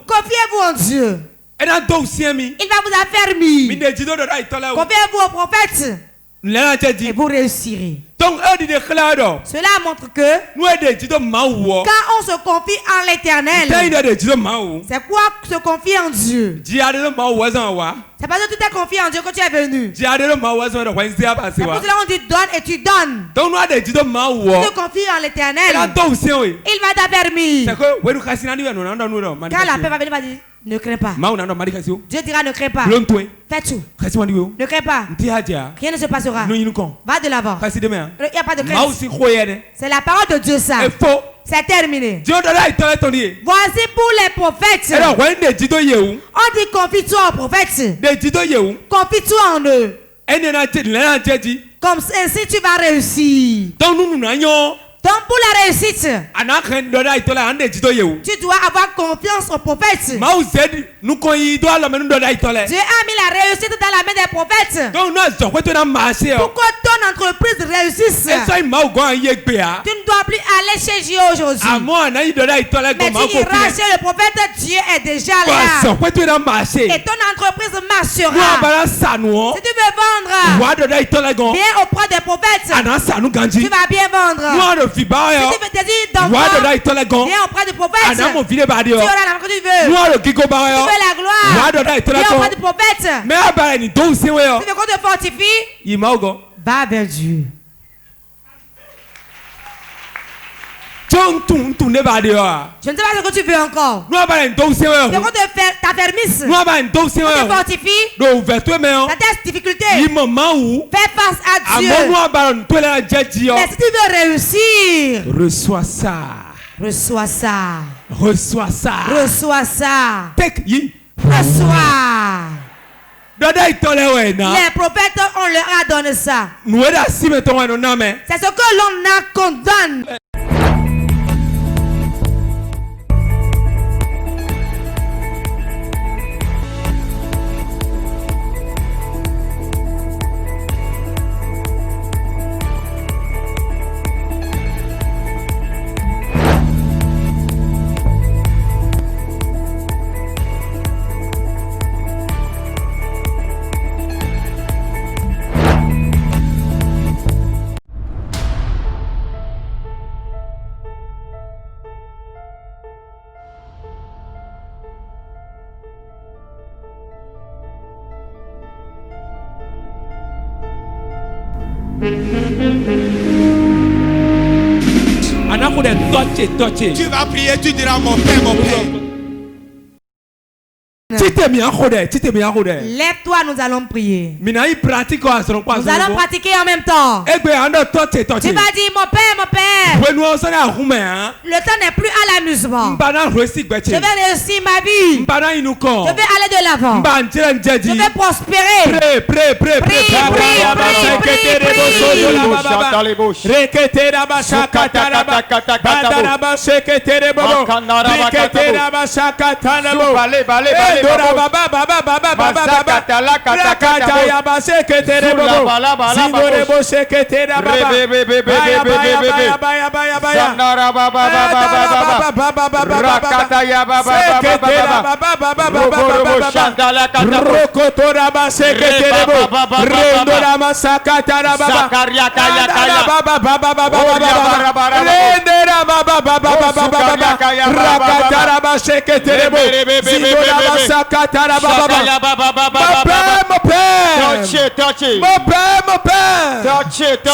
Confiez-vous en Dieu. Il va vous affermir. Confiez-vous aux prophètes et vous réussirez. Cela montre que quand on se confie en l'Éternel, c'est quoi se confier en Dieu? C'est parce que tu t'es confié en Dieu que tu es venu. C'est pour cela on dit donne et tu donnes. Tu te confies en l'Éternel, il va t'affermir. Quand la paix va venir, va dire ne crains pas. Dieu dira ne crains pas. Fais tout. Ne crains pas. Rien ne se passera. Va de l'avant. Il n'y a pas de crainte. C'est la parole de Dieu ça. C'est terminé. Voici pour les prophètes. On dit confie-toi aux prophètes. Confie-toi en eux. Comme ainsi tu vas réussir. Donc pour la réussite, tu dois avoir confiance aux prophètes. Dieu a mis la réussite dans la main des prophètes. Pour que ton entreprise réussisse, tu ne dois plus aller chez Dieu aujourd'hui. Mais tu iras chez le prophète, Dieu est déjà là. Et ton entreprise marchera. Si tu veux vendre, viens auprès des prophètes. Tu vas bien vendre. Si tu veux te dire d'enfant, viens auprès du prophète. Tu auras la que tu veux. Tu veux la gloire, viens auprès du prophète. Tu veux qu'on te fortifie, va vers Dieu. Je ne sais pas ce que tu veux encore. Tu veux qu'on t'affermisse, qu'on te fortifie dans tes difficultés. Fais face à Dieu. Mais si tu veux réussir, reçois ça. Reçois ça. Reçois ça. Reçois ça. Reçois. Les prophètes, on leur a donné ça. C'est ce que l'on a qu'on donne. Tu vas prier, tu diras mon Père, mon Père. Lève-toi, nous allons prier. Nous allons pratiquer en même temps. Tu vas dire mon Père. Le temps n'est plus à l'amusement. Je vais réussir ma vie. Je vais aller de l'avant. Je vais prospérer.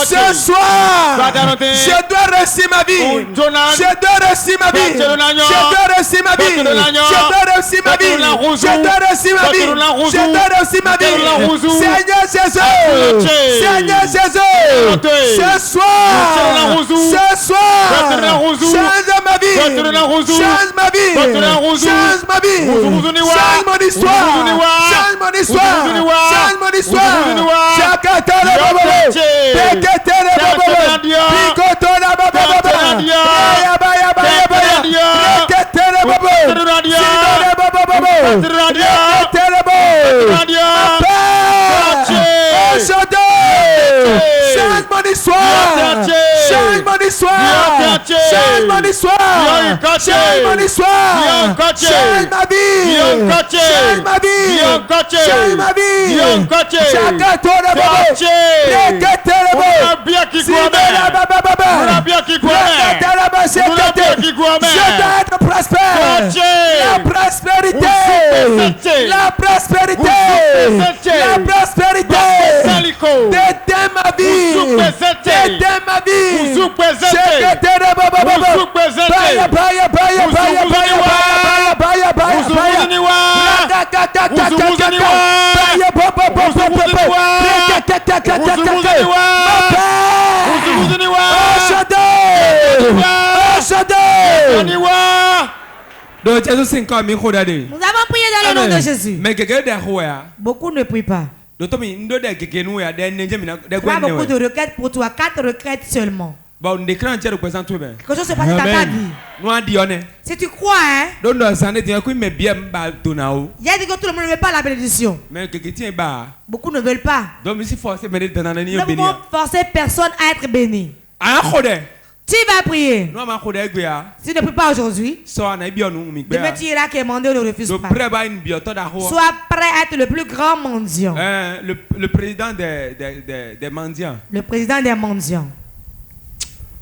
Ce soir, je dois réussir ma vie. Je dois réussir ma vie. Je dois réussir ma vie. Je dois réussir ma vie. Je dois réussir ma vie. Je dois réussir ma vie. Seigneur Jésus. Seigneur Jésus. Ce soir. Ce soir. Change ma vie. Change ma vie. Change ma vie. Change mon histoire. Change mon histoire. Change mon histoire. Chakatala Baba. Peketele Baba. Pikotona Baba. Baya baya baya baya. Peketele Baba. Sidone Baba Baba. Peketele Baba. Change mon histoire. Change mon histoire. Change mon histoire. Change mon histoire. Change ma vie. Change ma vie. Change ma vie. Chakatona Baba. Peketele Baba. Sidone Baba Baba. Peketele Baba. Je dois être prospère. La prospérité. La prospérité. La prospérité. Déteins ma vie. Déteins ma vie. Chakatona Baba Baba. Baya baya baya baya baya baya baya baya. Nous avons prié dans le nom de Jésus. Beaucoup ne prient pas. Tu as beaucoup de requêtes pour toi, 4 requêtes seulement. Quelque chose se passe dans ta vie. Si tu crois, hein, il y a dit que tout le monde ne veut pas la bénédiction. Beaucoup ne veulent pas. Nous ne pouvons forcer personne à être béni. Tu vas prier. Si tu ne pries pas aujourd'hui, demain tu iras quémander ou ne refuses pas. Sois prêt à être le plus grand mendiant. Le président des mendiants. Le président des mendiants.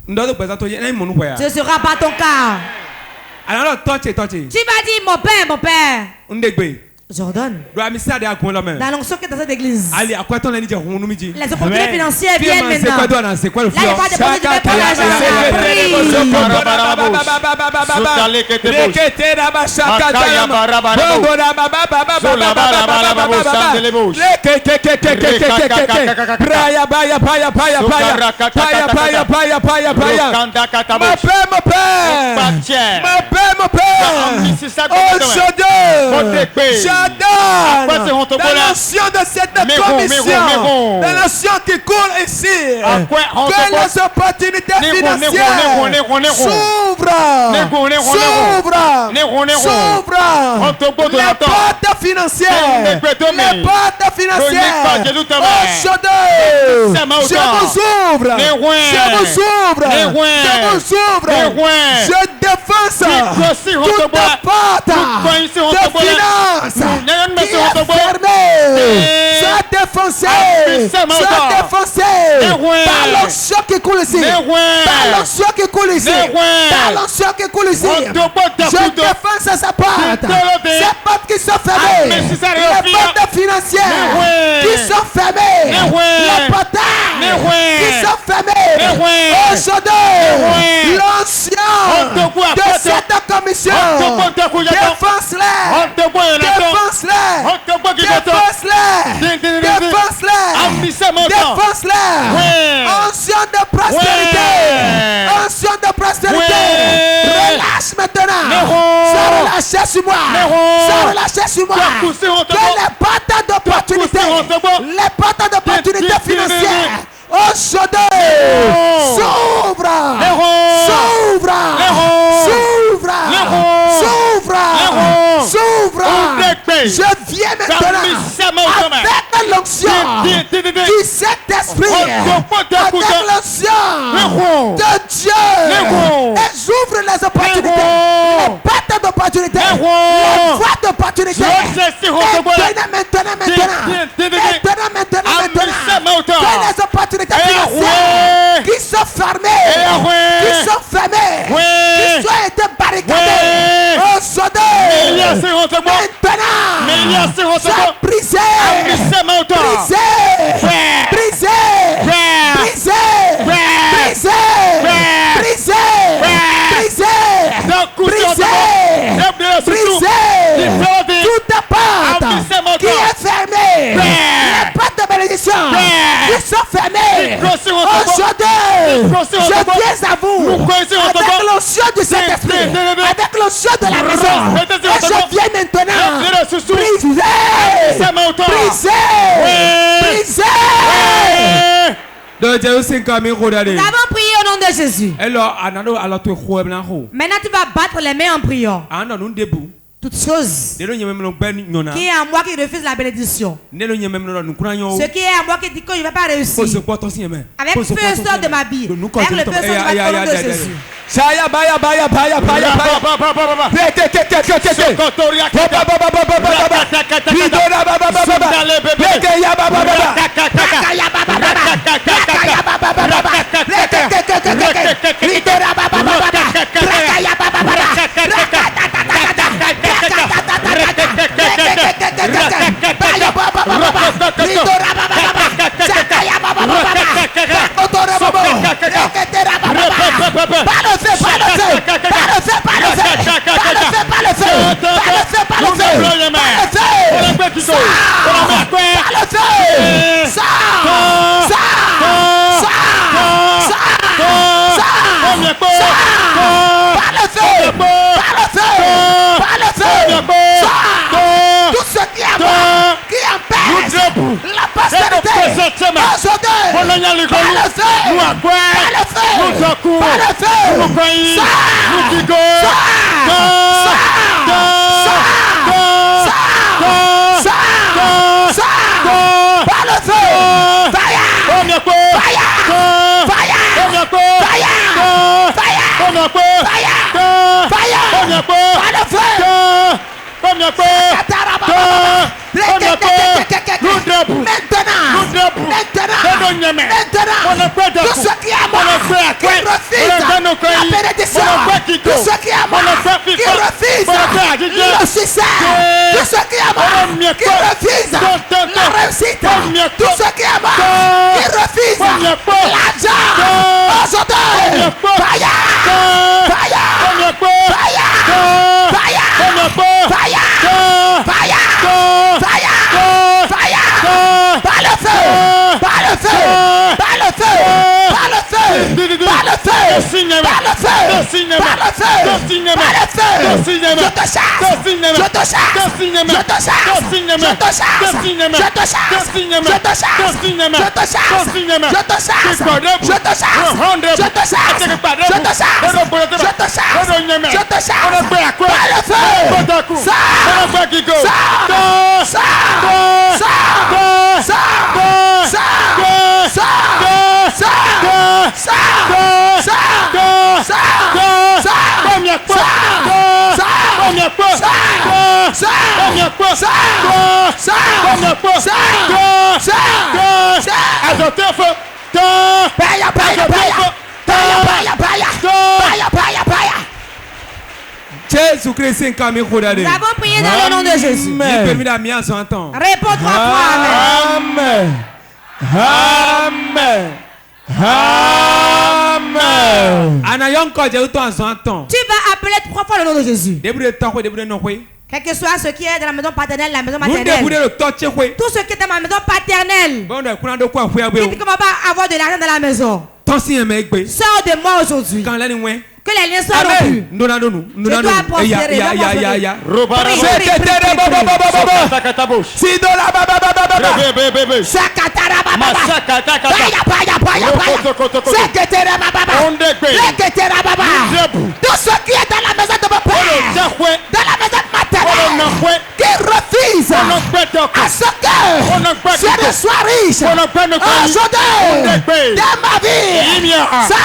Ce ne sera pas ton cas. Tu vas dire mon père. J'ordonne. Dans l'onction qui est dans cette église. Les opportunités financières viennent maintenant. Là, il n'y a pas de dans l'action de cette commission, dans l'action qui coule ici, que les opportunités financières s'ouvrent, les portes financières, je vous ouvre, je défonce toute porte de finances qui est fermée, soit défoncée, par l'onction qui coule ici, je défonce sa porte, ces portes qui sont fermées, les portes financières qui sont fermées, les portails qui sont fermés, aujourd'hui, l'ancien de cette commission, défonce-les, ancien de prospérité, relâche maintenant, ça relâche sur moi, que les portes d'opportunité financières, aujourd'hui, s'ouvre. Je viens maintenant avec l'onction du Saint-Esprit, avec l'onction de Dieu, et j'ouvre les opportunités, les portes d'opportunité, les voies d'opportunité, et maintenant, que les opportunités financières qui sont sont fermés, qui sont fermés, qui sont été barricadés, maintenant, sont brisés, toute porte qui est fermée, les portes de bénédiction qui sont fermées, aujourd'hui, je viens à vous avec l'onction du Saint-Esprit, avec l'onction de la maison, et je viens maintenant briser. Nous avons prié au nom de Jésus. Maintenant tu vas battre les mains en priant. Toutes choses qui est en moi qui refuse la bénédiction, ce qui est en moi qui dit que je ne vais pas réussir, avec le feu sort de ma vie, avec le feu sort de ma vie de Jésus. Tout ce qui est moi, qui empêche la postérité, tout ce qui est moi, qui refuse la bénédiction, tout ce qui est moi, qui refuse le succès, tout ce qui est moi, qui refuse la réussite, tout ce qui est moi, qui refuse l'argent, aujourd'hui, Jésus-Christ, nous avons prié dans le nom de Jésus. Réponds 3 fois. Amen. Amen. Amen. Tu vas appeler 3 fois le nom de Jésus. Quel que soit ce qui est dans la maison paternelle, la maison maternelle. Tout ce qui est dans ma maison paternelle. Qui ne va pas avoir de l'argent dans la maison. Sors de moi aujourd'hui. Que les liens soient rompus. Je dois prospérer. Tout ce qui est dans la maison de mon père, dans la maison maternelle, qui refuse à ce que je ne sois riche aujourd'hui dans ma vie. Ça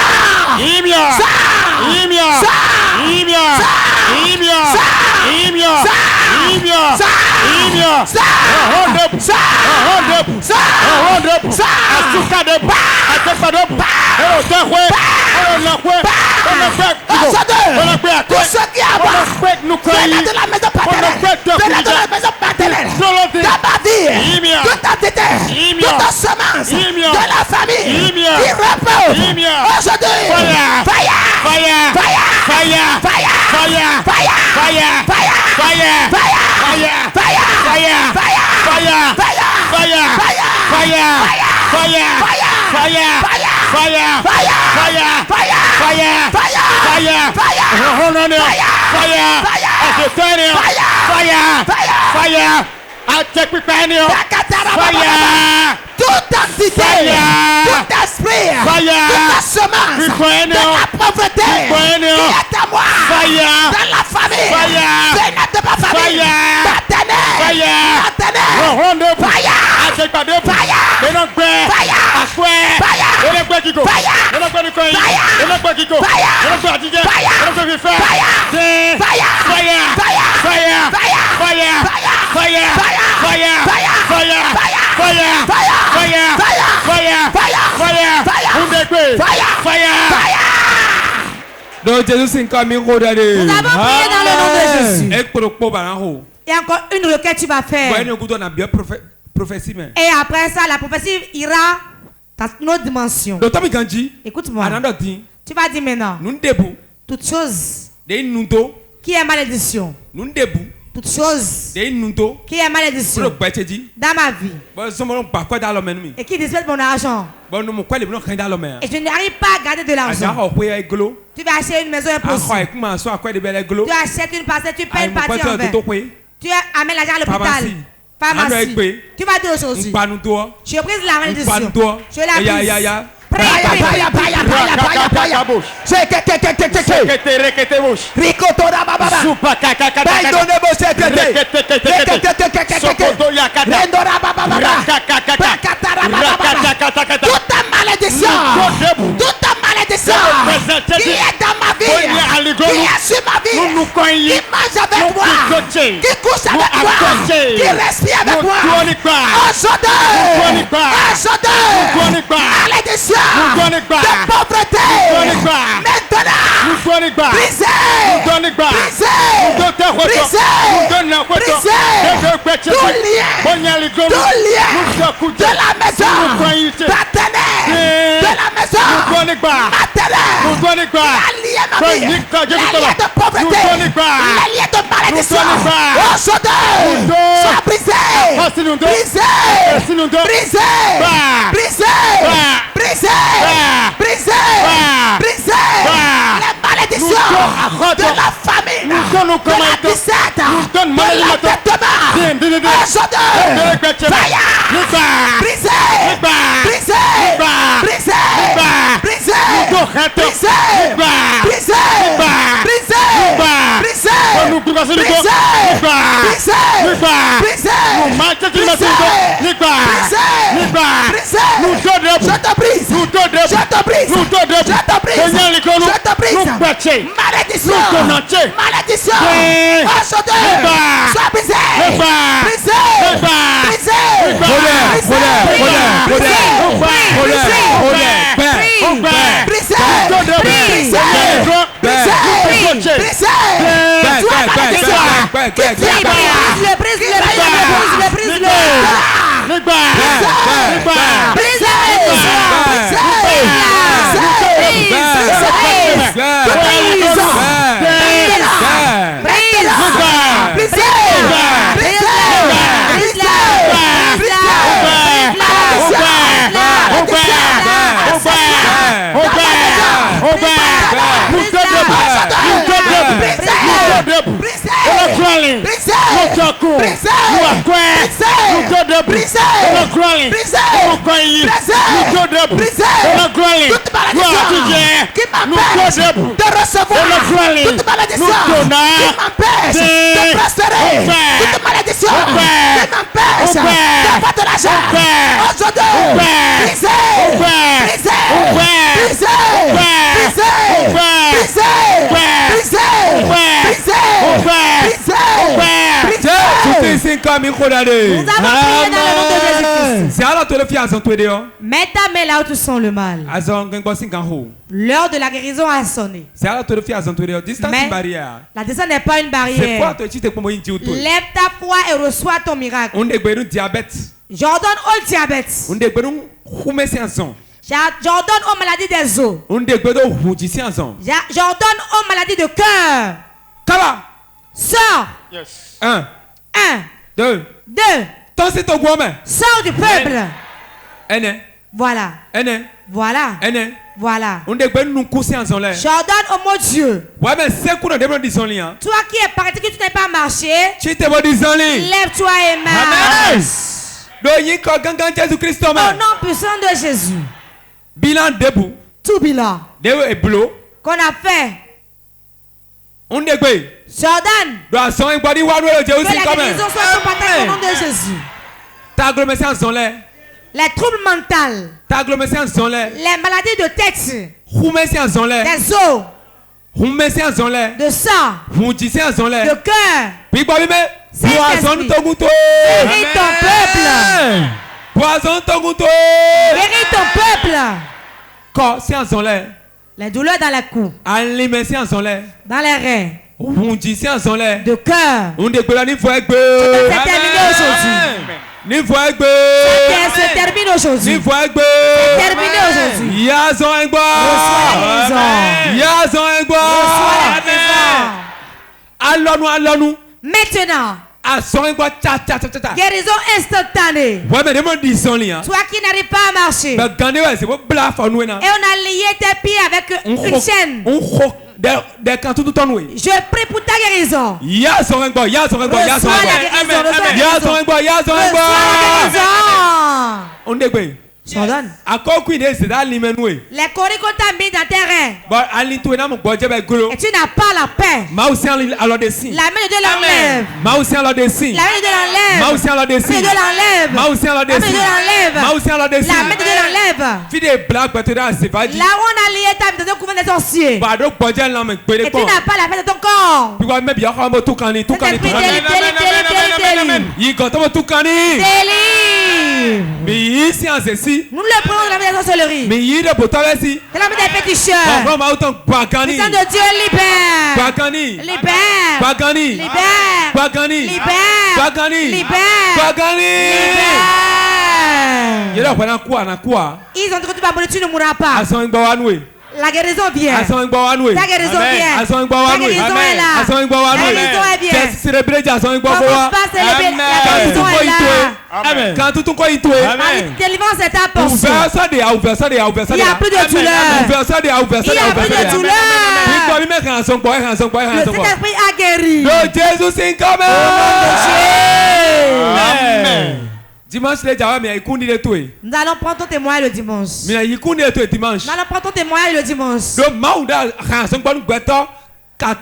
Toute entité, tout esprit, toute semence de la pauvreté qui est à moi, dans la famille, venez de ma famille, Donc Jésus s'est commis au nous avons prié dans le nom de Jésus. Et encore une requête tu vas faire. Et après ça, la prophétie ira dans notre dimension. Écoute-moi. Tu vas dire maintenant. Toute chose qui est malédiction. Toute chose qui est malédiction dans ma vie et qui disperse mon argent. Et je n'arrive pas à garder de l'argent. Tu vas acheter une maison impossible. Tu achètes une parcelle, tu payes une partie en vain. Tu amènes l'argent à l'hôpital. Pharmacie. Tu vas dire aujourd'hui. Je brise la malédiction. Je la brise. Qui est dans ma vie, qui est sur ma vie, qui mange avec moi, qui couche avec moi, qui respire avec moi. Malédiction de pauvreté, maintenant brisé, tout lien de la maison, partenaire de la maison, maternelle, la liée de pauvreté, la liée de malédiction, soit brisé, la malédiction de la famille, de la disette, de l'entêtement, de recevoir toute malédiction qui m'empêche de prospérer, toute malédiction qui m'empêche d'avoir de l'argent. Aujourd'hui, brisez, dans le nom de Jésus-Christ. Mets ta main là où tu sens le mal. L'heure de la guérison a sonné. Mais la distance n'est pas une barrière. Lève ta foi et reçois ton miracle. J'ordonne au diabète. J'ordonne aux maladies des os. J'ordonne aux maladies de cœur. Sors. Yes. 1, 2. Sors du peuple. Voilà. Voilà. Voilà. J'ordonne au mot Dieu. Toi qui es paralysé, que tu n'as pas marché, lève-toi et marche. Au nom puissant de Jésus. Tout bilan qu'on a fait. J'ordonne que la guérison soit ton partage au nom de Jésus. Les troubles mentaux, les maladies de tête, des os, de sang, de cœur, Saint-Esprit, guéris ton peuple. Guéris ton peuple. Les douleurs dans la cou, dans les reins, de cœur, c'est terminé aujourd'hui. Se termine aujourd'hui. Terminé aujourd'hui. Maintenant. Guérison instantanée. Toi qui n'arrives pas à marcher. Et on a lié tes pieds avec une chaîne. Je prie pour ta guérison. Reçois la guérison. J'ordonne. Les coris qu'on t'a mis dans tes reins. Et tu n'as pas la paix. La main de Dieu l'enlève. La main de Dieu l'enlève. La main de Dieu l'enlève. Là où on a lié ta vie dans un couvent des sorciers. Et tu n'as pas la paix de ton corps. Nous le prenons de la main des sorcelleries. De la main des féticheurs. Puissant de Dieu, libère. Ils ont dit que tu vas mourir, tu ne mourras pas. La guérison vient. Ta guérison vient. Ta guérison est là. Ta guérison vient. Commence pas à célébrer. La guérison est là. Amen. La délivrance est ta portion. Il n'y a plus de douleur. Il n'y a plus de douleur. Le Saint-Esprit a guéri. Au nom de Jésus. Amen. Dimanche, nous allons prendre ton témoignage le dimanche. Nous allons prendre ton témoignage le dimanche. Car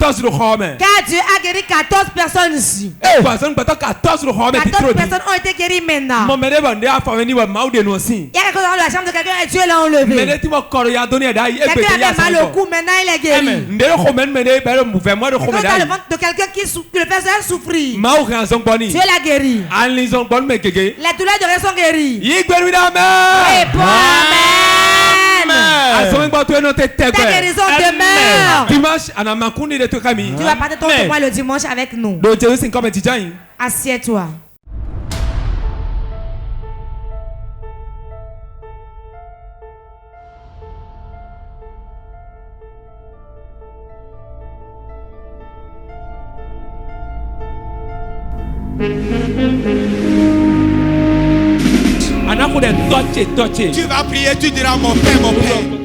Dieu a guéri 14 personnes ici. 14 personnes ont été guéries maintenant. Il y a quelque chose dans la chambre de quelqu'un et Dieu l'a enlevé. Quelqu'un avait mal au cou, maintenant il est guéri. Quand dans le ventre de quelqu'un qui le faisait souffrir, Dieu l'a guéri. Les douleurs de reste sont guéries. Ta guérison demeure. Tu vas parler ton témoin le dimanche avec nous. Assieds-toi. Tu vas prier, tu diras mon Père, mon Père.